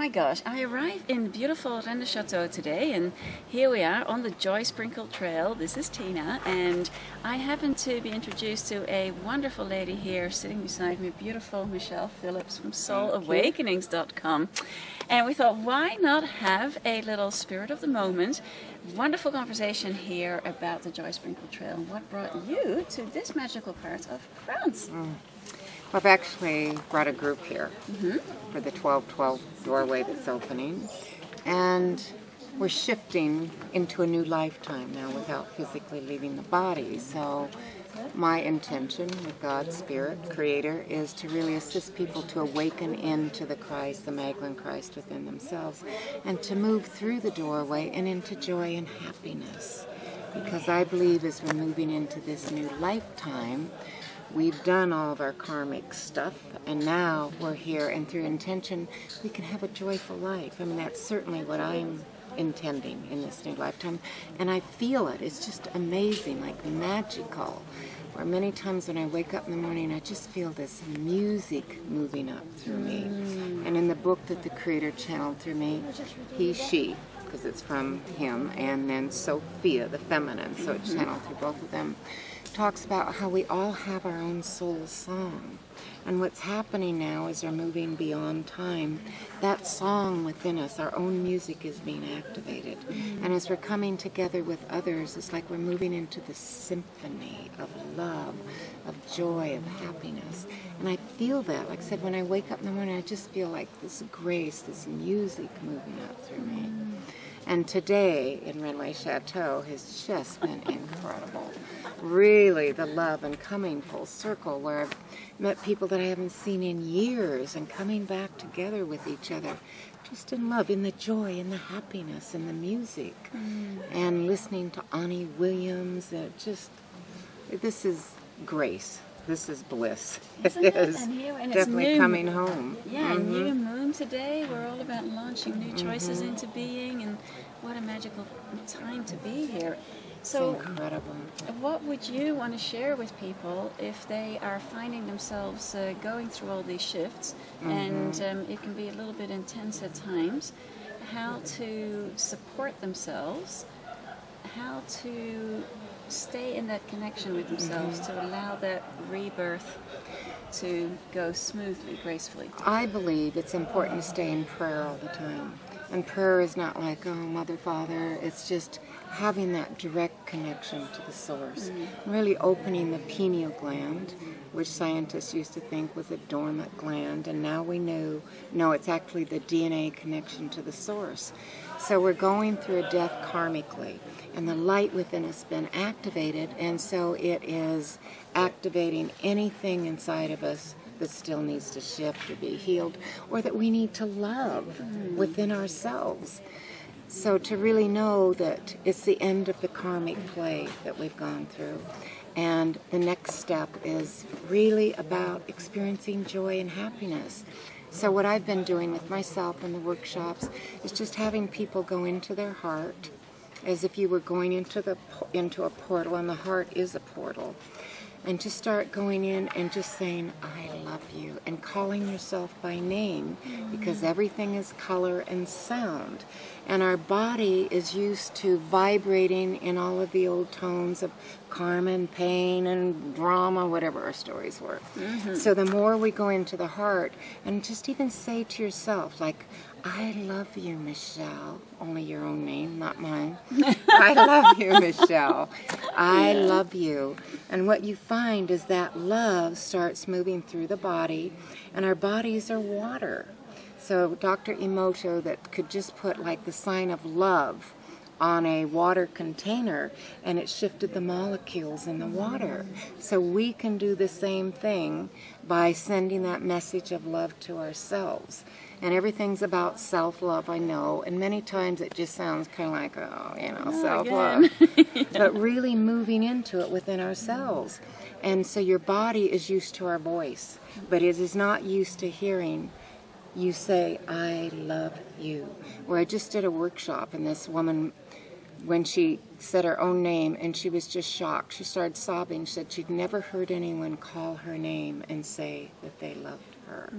my gosh, I arrived in beautiful Rennes le Chateau today, and here we are on the Joy Sprinkled Trail. This is Tina, and I happen to be introduced to a wonderful lady here sitting beside me, beautiful Michelle Phillips from soulawakenings.com. And we thought, why not have a little spirit of the moment, wonderful conversation here about the Joy Sprinkled Trail. What brought you to this magical part of France? Well, I've actually brought a group here for the 12-12 doorway that's opening, and we're shifting into a new lifetime now without physically leaving the body. So my intention with God's Spirit, Creator, is to really assist people to awaken into the Christ, the Magdalene Christ within themselves, and to move through the doorway and into joy and happiness. Because I believe as we're moving into this new lifetime, we've done all of our karmic stuff, and now we're here, and through intention, we can have a joyful life. I mean, that's certainly what I'm intending in this new lifetime, and I feel it. It's just amazing, like magical, where many times when I wake up in the morning, I just feel this music moving up through me. And in the book that the Creator channeled through me, he, she, because it's from him, and then Sophia, the feminine, so it channeled through both of them, talks about how we all have our own soul song. And what's happening now is we're moving beyond time. That song within us, our own music, is being activated. And as we're coming together with others, it's like we're moving into the symphony of love, of joy, of happiness. And I feel that. Like I said, when I wake up in the morning, I just feel like this grace, this music moving up through me. And today in Rennes le Chateau has just been incredible. Really, the love and coming full circle, where I've met people that I haven't seen in years and coming back together with each other, just in love, in the joy, in the happiness, in the music. And listening to Annie Williams, this is grace. This is bliss. Isn't it it? is And definitely coming home. Yeah, new moon today. We're all about launching new choices into being, and what a magical time to be here. So, it's incredible. What would you want to share with people if they are finding themselves going through all these shifts, and it can be a little bit intense at times, how to support themselves, how to stay in that connection with themselves to allow that rebirth to go smoothly, gracefully? I believe it's important to stay in prayer all the time. And prayer is not like, oh, Mother, Father. It's just having that direct connection to the source. Really opening the pineal gland, which scientists used to think was a dormant gland. And now we know, no, it's actually the DNA connection to the source. So we're going through a death karmically. And the light within us has been activated. And so it is activating anything inside of us that still needs to shift or be healed, or that we need to love within ourselves. So to really know that it's the end of the karmic play that we've gone through, and the next step is really about experiencing joy and happiness. So what I've been doing with myself in the workshops is just having people go into their heart as if you were going into a portal, and the heart is a portal. And just start going in and just saying, I love you, and calling yourself by name, because everything is color and sound. And our body is used to vibrating in all of the old tones of karma and pain and drama, whatever our stories were. So the more we go into the heart, and just even say to yourself, like, I love you, Michelle. Only your own name, not mine. I love you, Michelle. I love you. And what you find is that love starts moving through the body, and our bodies are water. So Dr. Emoto, that could just put like the sign of love on a water container, and it shifted the molecules in the water. So we can do the same thing by sending that message of love to ourselves. And everything's about self-love, I know, and many times it just sounds kind of like, self-love. But really moving into it within ourselves. And so your body is used to our voice, but it is not used to hearing you say, I love you. Where I just did a workshop, and this woman, when she said her own name, and she was just shocked. She started sobbing. She said she'd never heard anyone call her name and say that they loved her. her.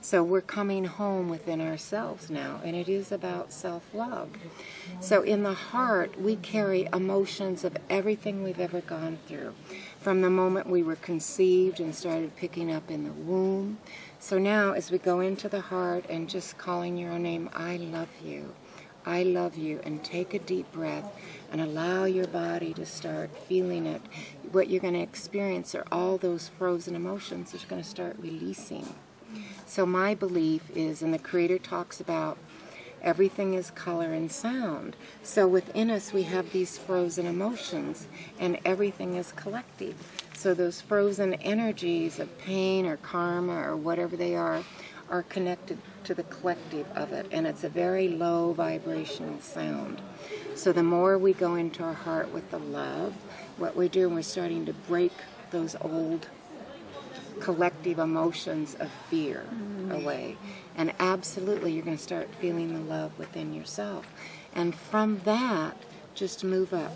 So we're coming home within ourselves now, and it is about self-love. So in the heart, we carry emotions of everything we've ever gone through, from the moment we were conceived and started picking up in the womb. So now as we go into the heart and just calling your own name, I love you, and take a deep breath and allow your body to start feeling it. What you're going to experience are all those frozen emotions that are going to start releasing. So my belief is, and the Creator talks about, everything is color and sound. So within us we have these frozen emotions, and everything is collective. So those frozen energies of pain or karma or whatever they are connected to the collective of it, and it's a very low vibrational sound. So the more we go into our heart with the love, what we're doing, we're starting to break those old collective emotions of fear away. And absolutely, you're going to start feeling the love within yourself. And from that, just move up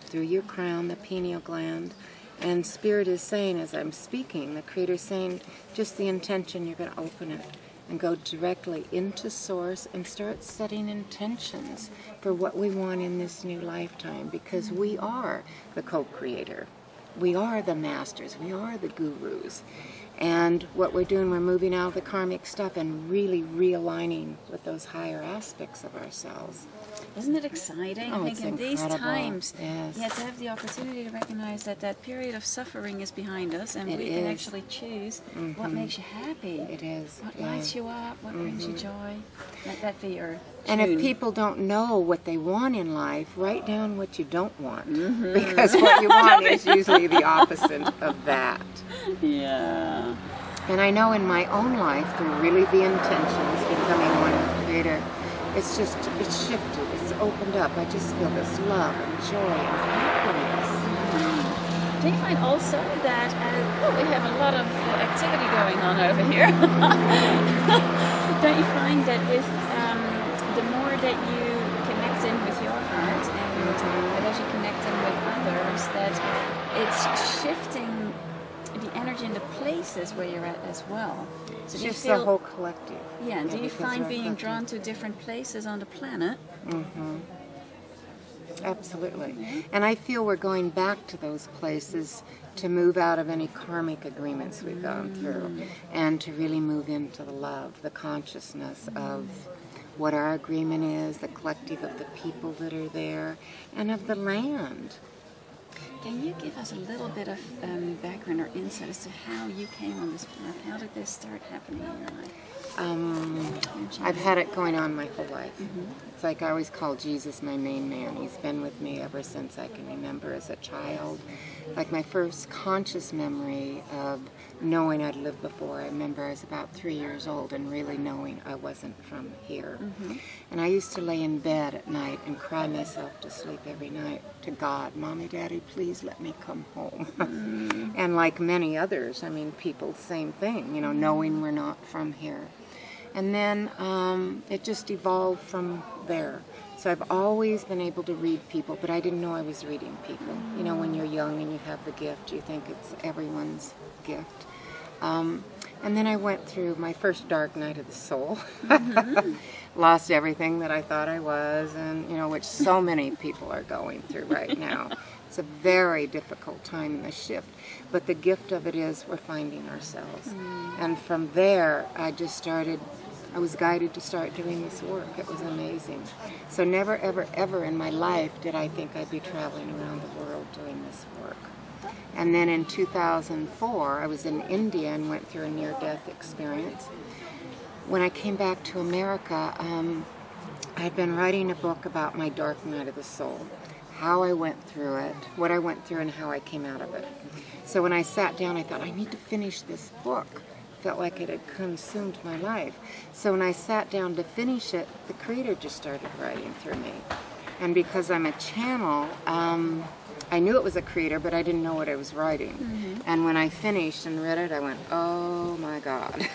through your crown, the pineal gland. And Spirit is saying, as I'm speaking, the Creator's saying, just the intention, you're going to open it and go directly into Source and start setting intentions for what we want in this new lifetime, because we are the co-creator. We are the masters. We are the gurus. And what we're doing, we're moving out of the karmic stuff and really realigning with those higher aspects of ourselves. Isn't it exciting? Oh, I it's think in these incredible. times, Yes. yeah, to have the opportunity to recognize that that period of suffering is behind us, and It we can is. actually choose what makes you happy. It is. What yeah. lights you up, what brings you joy. Let that be your And if tune. people don't know what they want in life, write down what you don't want. Because what you want is usually the opposite of that. Yeah. And I know in my own life, through really the intentions, becoming one with the Creator, it's shifted, it's opened up. I just feel this love and joy and happiness. Do you find also that we have a lot of activity going on over here? Don't you find that with the more that you connect in with your heart and as you connect in with others, that it's shifting the energy into places where you're at as well? So do you Just feel, the whole collective. yeah, do you because find we're being collective. drawn to different places on the planet? Absolutely. And I feel we're going back to those places to move out of any karmic agreements we've gone through, and to really move into the love, the consciousness of what our agreement is, the collective of the people that are there, and of the land. Can you give us a little bit of background or insight as to how you came on this path? How did this start happening in your life? I've had it going on my whole life. It's like I always call Jesus my main man. He's been with me ever since I can remember as a child. Like my first conscious memory of knowing I'd lived before, I remember I was about 3 years old and really knowing I wasn't from here. And I used to lay in bed at night and cry myself to sleep every night to God, Mommy, Daddy, please let me come home. And like many others, I mean, people, same thing, you know, knowing we're not from here. And then it just evolved from there. So I've always been able to read people, but I didn't know I was reading people. You know, when you're young and you have the gift, you think it's everyone's gift. And then I went through my first dark night of the soul. Lost everything that I thought I was, and, you know, which so many people are going through right now. It's a very difficult time in the shift. But the gift of it is we're finding ourselves. And from there, I was guided to start doing this work. It was amazing. So never, ever, ever in my life did I think I'd be traveling around the world doing this work. And then in 2004, I was in India and went through a near-death experience. When I came back to America, I'd been writing a book about my dark night of the soul, how I went through it, what I went through, and how I came out of it. So when I sat down, I thought, I need to finish this book. Felt like it had consumed my life. So when I sat down to finish it, the Creator just started writing through me. And because I'm a channel, I knew it was a Creator, but I didn't know what I was writing. And when I finished and read it, I went, oh my God.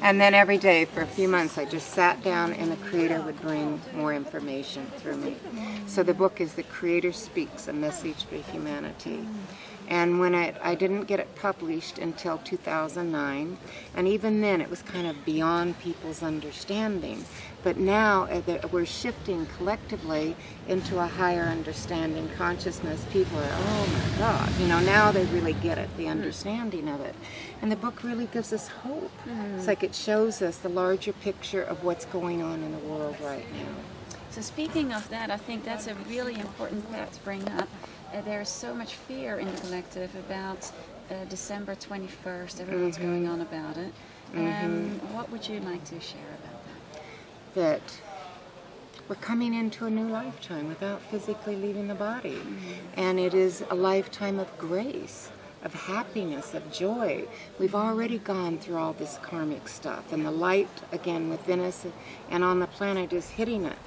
And then every day for a few months, I just sat down and the Creator would bring more information through me. So the book is The Creator Speaks, A Message for Humanity. And when I didn't get it published until 2009, and even then it was kind of beyond people's understanding. But now we're shifting collectively into a higher understanding consciousness. People are, oh my God, you know, now they really get it, the understanding of it. And the book really gives us hope. It's like it shows us the larger picture of what's going on in the world right now. So speaking of that, I think that's a really important part to bring up. There's so much fear in the collective about December 21st. Everyone's going on about it. What would you like to share about that? That we're coming into a new lifetime without physically leaving the body. And it is a lifetime of grace, of happiness, of joy. We've already gone through all this karmic stuff, and the light, again, within us and on the planet is hitting it.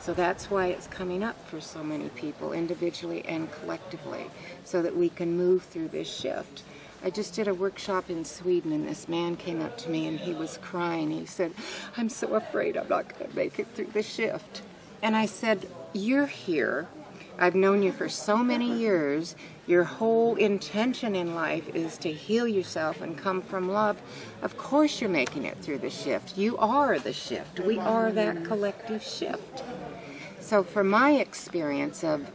So that's why it's coming up for so many people, individually and collectively, so that we can move through this shift. I just did a workshop in Sweden, and this man came up to me and he was crying. He said, I'm so afraid I'm not going to make it through the shift. And I said, you're here. I've known you for so many years. Your whole intention in life is to heal yourself and come from love. Of course you're making it through the shift. You are the shift. We are that collective shift. So from my experience of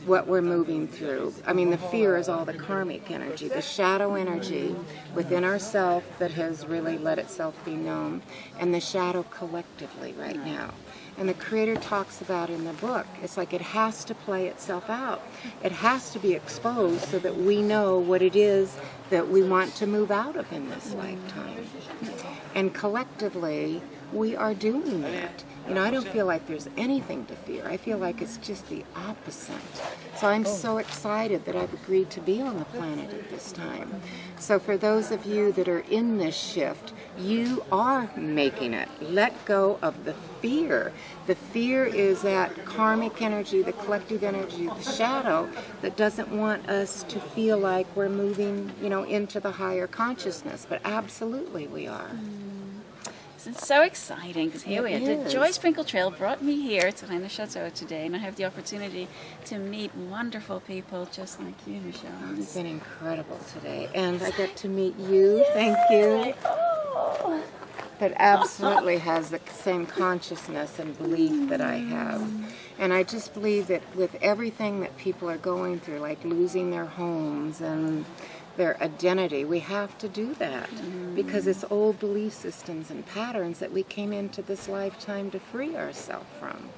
what we're moving through, I mean, the fear is all the karmic energy, the shadow energy within ourselves that has really let itself be known, and the shadow collectively right now. And the Creator talks about in the book, it's like it has to play itself out. It has to be exposed so that we know what it is that we want to move out of in this lifetime. And collectively, we are doing that. You know, I don't feel like there's anything to fear. I feel like it's just the opposite. So I'm so excited that I've agreed to be on the planet at this time. So for those of you that are in this shift, you are making it. Let go of the fear. The fear is that karmic energy, the collective energy, the shadow that doesn't want us to feel like we're moving, you know, into the higher consciousness. But absolutely we are. It's so exciting because here we are. The Joy Sprinkle Trail brought me here to Rennes le Chateau today, and I have the opportunity to meet wonderful people just like you, Michelle. It's been incredible today, and I get to meet you. Yay! Thank you. Oh. That absolutely has the same consciousness and belief that I have. And I just believe that with everything that people are going through, like losing their homes and their identity, we have to do that because it's old belief systems and patterns that we came into this lifetime to free ourselves from.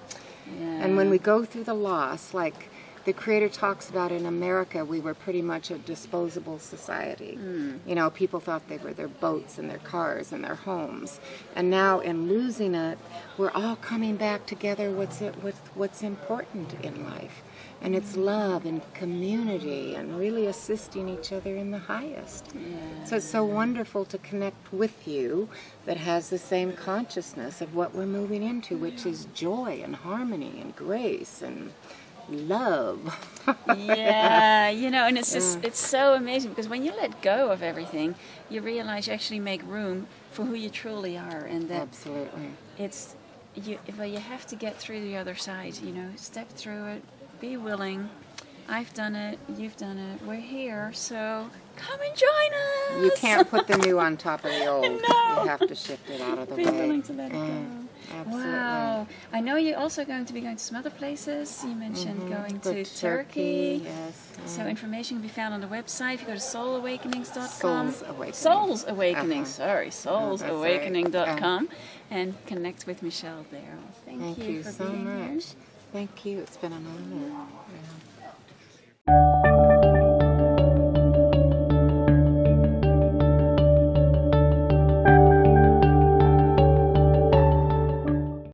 And when we go through the loss, like the Creator talks about in America, we were pretty much a disposable society. You know, people thought they were their boats and their cars and their homes. And now in losing it, we're all coming back together what's important in life. And it's love and community and really assisting each other in the highest. So it's so wonderful to connect with you that has the same consciousness of what we're moving into, which is joy and harmony and grace and love. Yeah, you know, and it's just, it's so amazing because when you let go of everything, you realize you actually make room for who you truly are, and that absolutely it's you have to get through the other side, you know, step through it, be willing. I've done it, you've done it, we're here, so come and join us. You can't put the new on top of the old. No. You have to shift it out of the way. Be willing to let it go. Absolutely. Wow. I know you're also going to be going to some other places. You mentioned going to Turkey. Yes. So information can be found on the website. If you go to soulawakenings.com. Souls Awakening. Souls Awakening, sorry. Soulsawakening.com. Right. And connect with Michelle there. Thank you for so being much. here. Thank you. It's been an honor. Yeah.